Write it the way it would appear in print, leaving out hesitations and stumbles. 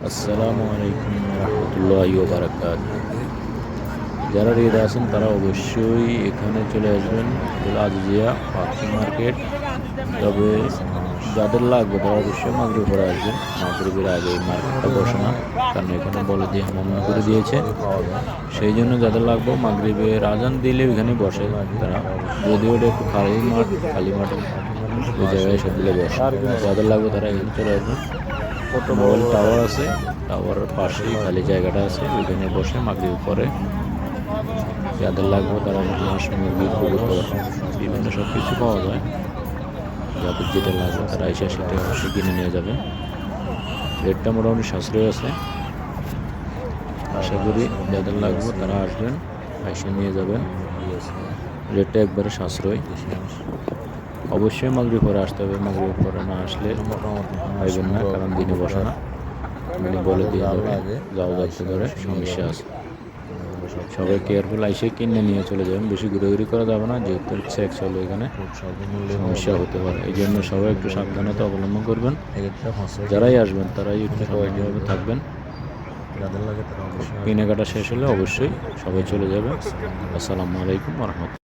আসসালামু আলাইকুম রহমতুল্লাহি ওয়া বারাকাতুহু। যারা রেডি আছেন তারা অবশ্যই এখানে চলে আসবেন, আজিজিয়া পাখি মার্কেট। তবে যাদের লাগবে তারা অবশ্যই মাগরিব পরে আসবেন। মাগরিবের আগে এই মার্কেটটা বসে না, কারণ এখানে বলে দিয়ে মামলা করে দিয়েছে। সেই জন্য যাদের লাগবে মাগরিবের আজান দিলে ওইখানে বসে তারা, যদিও ওটা একটু খালি মাঠে ওই জায়গায় এসে দিলে বসে। যাদের লাগবে তারা এখানে চলে আসবেন। মোবাইল টাওয়ার আছে, টাওয়ারের পাশেই খালি জায়গাটা আছে, ওইখানে বসে মাগরিব পরে যাদের লাগবে তারা হাঁস মুরগি কবুতর বিভিন্ন সব কিছু পাওয়া যায়। যাদের যেটা লাগবে তারা এসে সেটা অবশ্যই কিনে নিয়ে যাবেন। রেটটা মোটামুটি সাশ্রয় আছে। আশা করি যাদের লাগবে তারা আসবেন, এসে নিয়ে যাবেন। রেটটা একবারে সাশ্রয়। অবশ্যই মাগরিব পরে আসতে হবে, মাগরিব পরে না আসলে পাইবেন না, কারণ দিনে বসে না। বলে দিয়ে ধরে যাও যাচ্ছে ধরে সমস্যা আছে। সবাই কেয়ারফুল এসে কিনে নিয়ে চলে যাবেন, বেশি ঘুরাঘুরি করা যাবে না, যেহেতু চেক চলে এখানে সমস্যা হতে পারে। এই জন্য সবাই একটু সাবধানতা অবলম্বন করবেন। যারাই আসবেন তারাই একটু সাবধানভাবে থাকবেন। কেনাকাটা শেষ হলে অবশ্যই সবাই চলে যাবে। আসসালামু আলাইকুম ওয়া রাহমাতুল্লাহ।